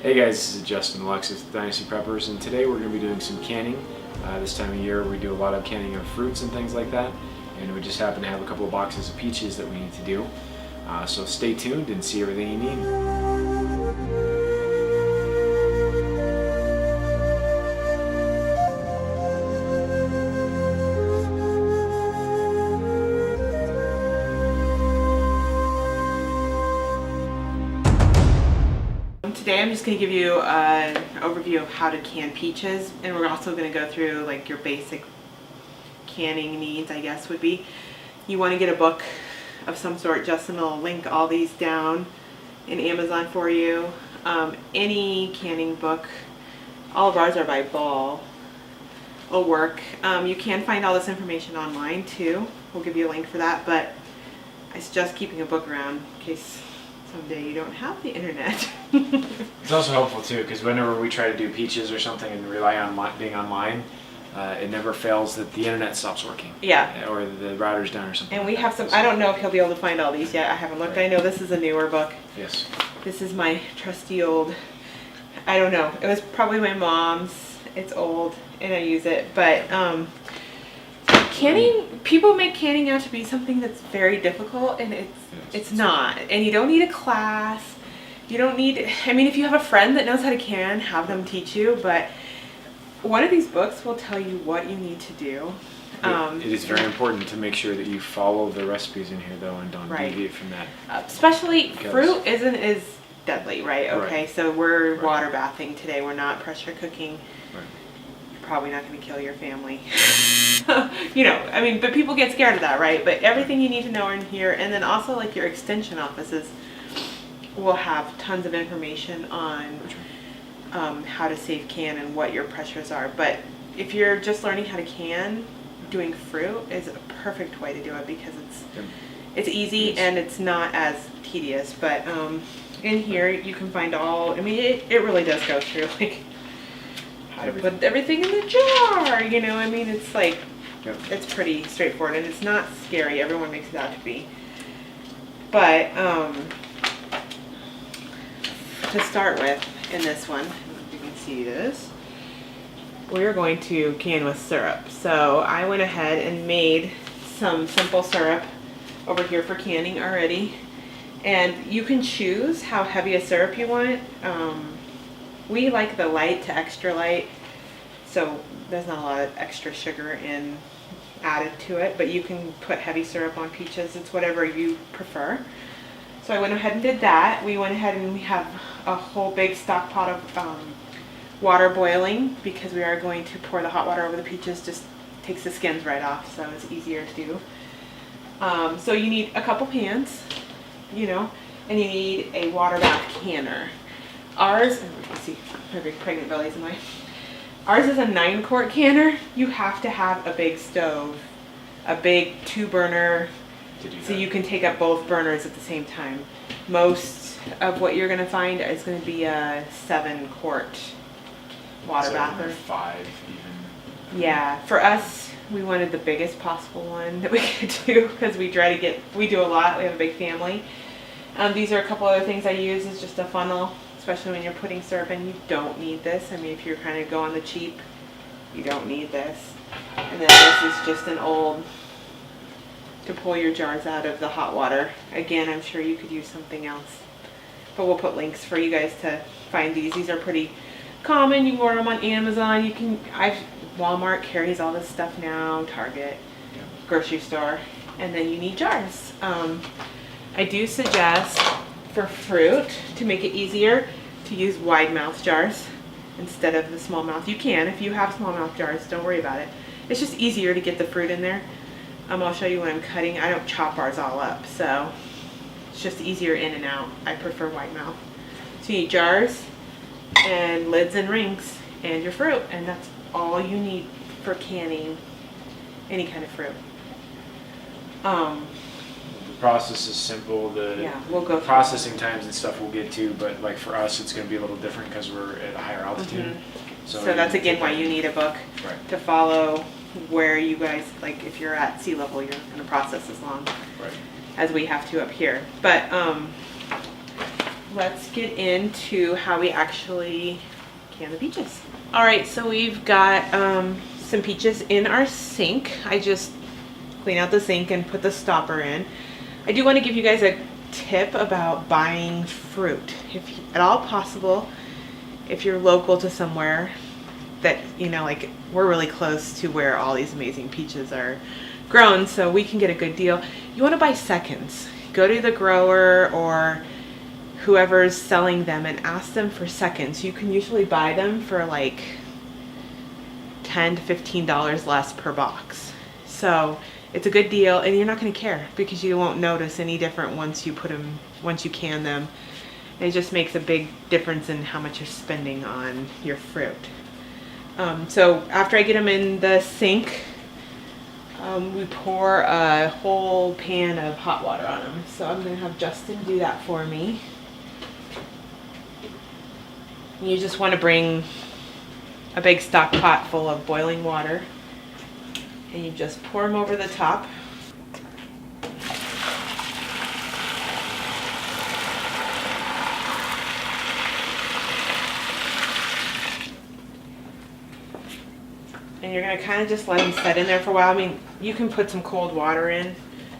Hey guys, this is Justin and Alexis with Dynasty Preppers, and today we're going to be doing some canning. This time of year we do a lot of canning of fruits and things like that, and we just happen to have a couple of boxes of peaches that we need to do. So stay tuned and see everything you need. Today I'm just going to give you an overview of how to can peaches, and we're also going to go through like your basic canning needs, I guess would be. You want to get a book of some sort. Justin will link all these down in Amazon for you. Any canning book, all of ours are by Ball, will work. You can find all this information online too. We'll give you a link for that, but I suggest keeping a book around in case someday you don't have the internet. It's also helpful too, because whenever we try to do peaches or something and rely on being online, it never fails that the internet stops working. Yeah. Or the router's down or something. And we have some, I don't know if he'll be able to find all these yet. I haven't looked. Right. I know this is a newer book. Yes. This is my trusty old, I don't know. It was probably my mom's. It's old and I use it. But canning, people make canning out to be something that's very difficult, and it's not. And you don't need a class. You don't need, I mean, if you have a friend that knows how to can, have them teach you, but one of these books will tell you what you need to do. It is very important to make sure that you follow the recipes in here though, and don't deviate from that. Especially fruit isn't as deadly, right? Okay, Right. so we're water bathing today. We're not pressure cooking. Right. You're probably not going to kill your family. You know, I mean, but people get scared of that, right? But everything you need to know are in here. And then also like your extension offices will have tons of information on how to safe can and what your pressures are. But if you're just learning how to can, doing fruit is a perfect way to do it because it's easy and it's not as tedious. But in here you can find all, I mean, it really does go through like how to put everything in the jar, you know. I mean, it's like, it's pretty straightforward and it's not scary. Everyone makes it out to be. But to start with, in this one, you can see this, we're going to can with syrup. So I went ahead and made some simple syrup over here for canning already. And you can choose how heavy a syrup you want. We like the light to extra light, so there's not a lot of extra sugar added to it, but you can put heavy syrup on peaches. It's whatever you prefer. So I went ahead and did that. We went ahead and we have a whole big stock pot of water boiling because we are going to pour the hot water over the peaches. Just takes the skins right off, so it's easier to do. So you need a couple pans, you know, and you need a water bath canner. Ours, let's see, my big pregnant belly's in the way. Ours is a 9-quart canner. You have to have a big stove, a big 2-burner, so you can take up both burners at the same time. Most of what you're going to find is going to be a 7-quart water bather. 5 even. Yeah, for us, we wanted the biggest possible one that we could do because we do a lot. We have a big family. These are a couple other things I use. Is just a funnel, especially when you're putting syrup in. You don't need this. I mean, if you're kind of going the cheap, you don't need this. And then this is just an old to pull your jars out of the hot water. Again, I'm sure you could use something else, but we'll put links for you guys to find these. These are pretty common. You can order them on Amazon. Walmart carries all this stuff now, Target, grocery store. And then you need jars. I do suggest for fruit, to make it easier, to use wide mouth jars instead of the small mouth. You can, if you have small mouth jars, don't worry about it. It's just easier to get the fruit in there. I'll show you when I'm cutting. I don't chop ours all up, so it's just easier in and out. I prefer wide mouth. So you need jars and lids and rings and your fruit, and that's all you need for canning any kind of fruit. The process is simple. We'll go processing times and stuff we'll get to, but like for us it's going to be a little different because we're at a higher altitude. So that's again why you need a book to follow where you guys, like if you're at sea level, you're going to process as long as we have to up here. But let's get into how we actually can the peaches. All right, so we've got some peaches in our sink. I just clean out the sink and put the stopper in. I do want to give you guys a tip about buying fruit. If at all possible, if you're local to somewhere that, you know, like we're really close to where all these amazing peaches are grown, so we can get a good deal. You want to buy seconds. Go to the grower or whoever's selling them and ask them for seconds. You can usually buy them for like $10 to $15 less per box. So it's a good deal, and you're not going to care because you won't notice any different once you can them. It just makes a big difference in how much you're spending on your fruit. So after I get them in the sink, we pour a whole pan of hot water on them. So I'm going to have Justin do that for me. You just want to bring a big stock pot full of boiling water, and you just pour them over the top. And you're going to kind of just let them set in there for a while. I mean, you can put some cold water in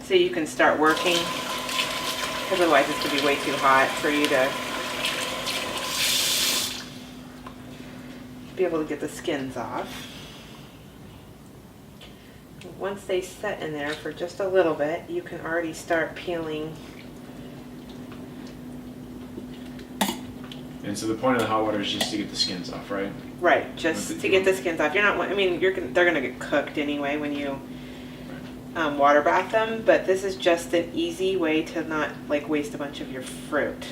so you can start working, because otherwise it's going to be way too hot for you to be able to get the skins off. Once they set in there for just a little bit, you can already start peeling. And so the point of the hot water is just to get the skins off, right? Right, just to get the skins off. You're not, I mean, they're gonna get cooked anyway when you water bath them, but this is just an easy way to not like waste a bunch of your fruit.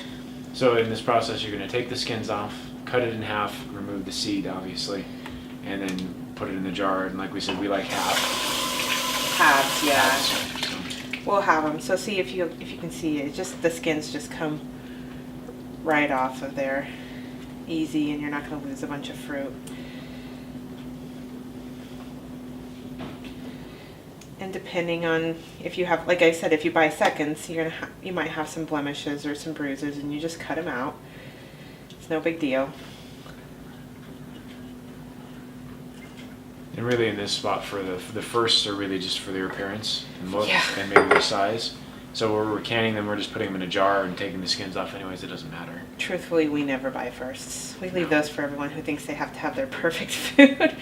So in this process, you're gonna take the skins off, cut it in half, remove the seed, obviously, and then put it in the jar. And like we said, we like Halves, yeah. halves, so. We'll have them. So see if you can see it. Just the skins just come right off of there, easy, and you're not going to lose a bunch of fruit. And depending on if you have, like I said, if you buy seconds, you might have some blemishes or some bruises, and you just cut them out. It's no big deal. And really in this spot for the firsts are really just for their appearance and look, Yeah. and maybe their size. So when we're canning them, we're just putting them in a jar and taking the skins off anyways. It doesn't matter. Truthfully, we never buy firsts. We leave those for everyone who thinks they have to have their perfect food,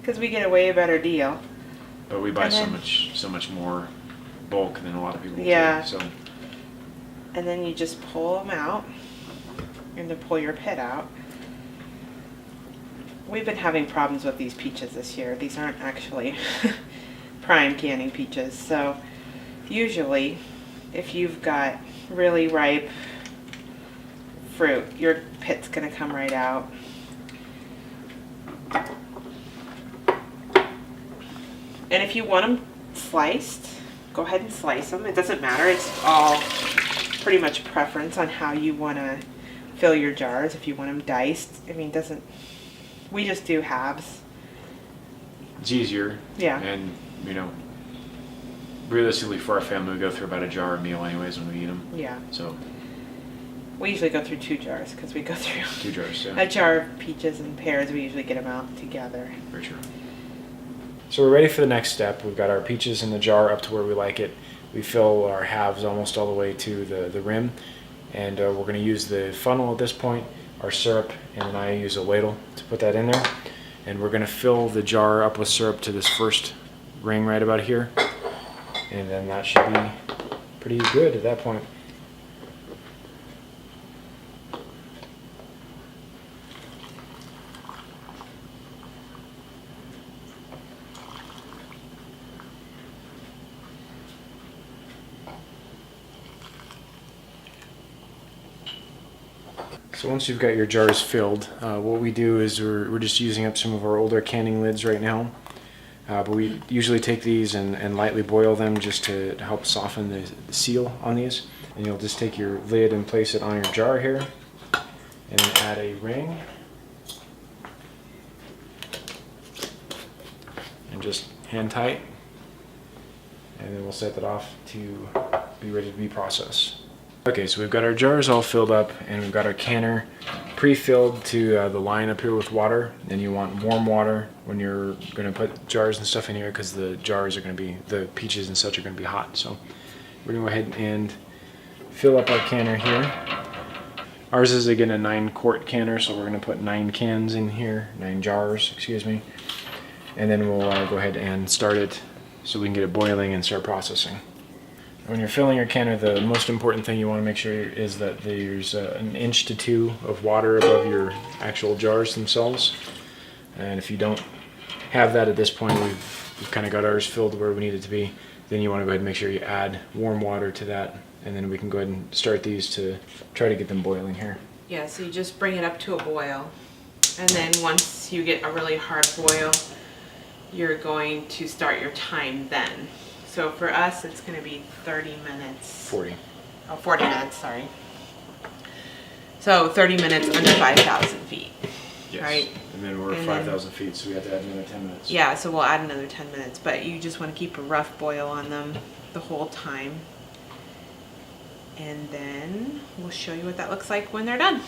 because we get a way better deal. But we buy so much more bulk than a lot of people Yeah. do. So. And then you just pull them out, and then pull your pit out. We've been having problems with these peaches this year. These aren't actually prime canning peaches. So usually, if you've got really ripe fruit, your pit's gonna come right out. And if you want them sliced, go ahead and slice them. It doesn't matter. It's all pretty much preference on how you want to fill your jars. If you want them diced, I mean, we just do halves. It's easier. Yeah. And, realistically for our family, we go through about a jar a meal anyways when we eat them. Yeah. So. We usually go through 2 jars because we go through 2 jars, yeah. a jar of peaches and pears. We usually get them out together. Very true. So we're ready for the next step. We've got our peaches in the jar up to where we like it. We fill our halves almost all the way to the rim. And we're going to use the funnel at this point, our syrup, and then I use a ladle to put that in there. And we're going to fill the jar up with syrup to this first ring right about here. And then that should be pretty good at that point. So once you've got your jars filled, what we do is we're just using up some of our older canning lids right now. But we usually take these and lightly boil them just to help soften the seal on these. And you'll just take your lid and place it on your jar here, and then add a ring. And just hand tight. And then we'll set that off to be ready to be processed. Okay, so we've got our jars all filled up, and we've got our canner pre-filled to the line up here with water. And you want warm water when you're going to put jars and stuff in here, because the jars are going to be, the peaches and such are going to be hot. So we're going to go ahead and fill up our canner here. Ours is again a 9-quart canner, so we're going to put 9 cans in here, 9 jars, excuse me. And then we'll go ahead and start it so we can get it boiling and start processing. When you're filling your canner, the most important thing you want to make sure is that there's 1 inch to 2 of water above your actual jars themselves. And if you don't have that at this point, we've kind of got ours filled where we need it to be, then you want to go ahead and make sure you add warm water to that, and then we can go ahead and start these to try to get them boiling here. Yeah, so you just bring it up to a boil, and then once you get a really hard boil, you're going to start your time then. So for us, it's going to be 30 minutes. 40. Oh, 40 minutes, sorry. So 30 minutes under 5,000 feet. Yes. Right? And then we're at 5,000 feet, so we have to add another 10 minutes. Yeah, so we'll add another 10 minutes, but you just want to keep a rough boil on them the whole time. And then we'll show you what that looks like when they're done.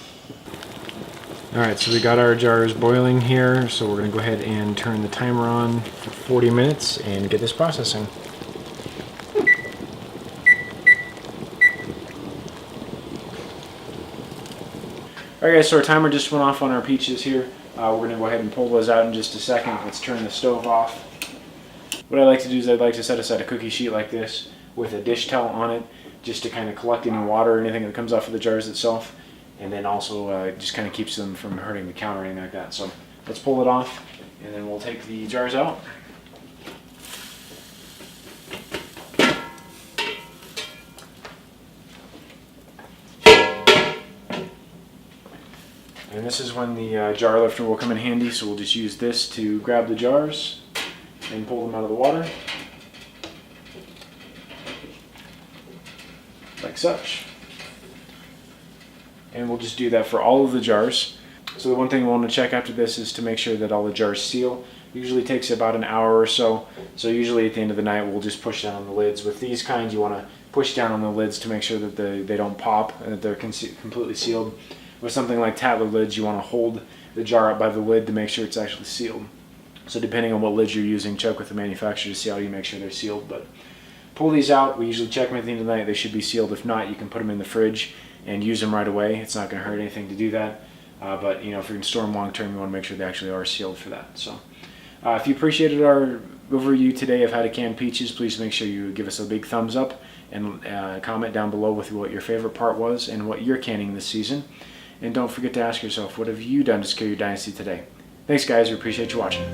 Alright, so we got our jars boiling here, so we're going to go ahead and turn the timer on for 40 minutes and get this processing. Alright guys, so our timer just went off on our peaches here. We're going to go ahead and pull those out in just a second. Let's turn the stove off. What I like to do is I'd like to set aside a cookie sheet like this with a dish towel on it, just to kind of collect any water or anything that comes off of the jars itself, and then also just kind of keeps them from hurting the counter or anything like that. So let's pull it off, and then we'll take the jars out. And this is when the jar lifter will come in handy, so we'll just use this to grab the jars and pull them out of the water, like such. And we'll just do that for all of the jars. So the one thing we'll want to check after this is to make sure that all the jars seal. Usually takes about an hour or so. So usually at the end of the night we'll just push down on the lids. With these kinds you want to push down on the lids to make sure that they don't pop and that they're completely sealed. With something like Tatler lids, you want to hold the jar up by the lid to make sure it's actually sealed. So depending on what lids you're using, check with the manufacturer to see how you make sure they're sealed. But pull these out. We usually check them at the end of the night. They should be sealed. If not, you can put them in the fridge and use them right away. It's not going to hurt anything to do that. But you know, if you're going to store them long term, you want to make sure they actually are sealed for that. So if you appreciated our overview today of how to can peaches, please make sure you give us a big thumbs up and comment down below with what your favorite part was and what you're canning this season. And don't forget to ask yourself, what have you done to scale your Dynasty today? Thanks guys, we appreciate you watching.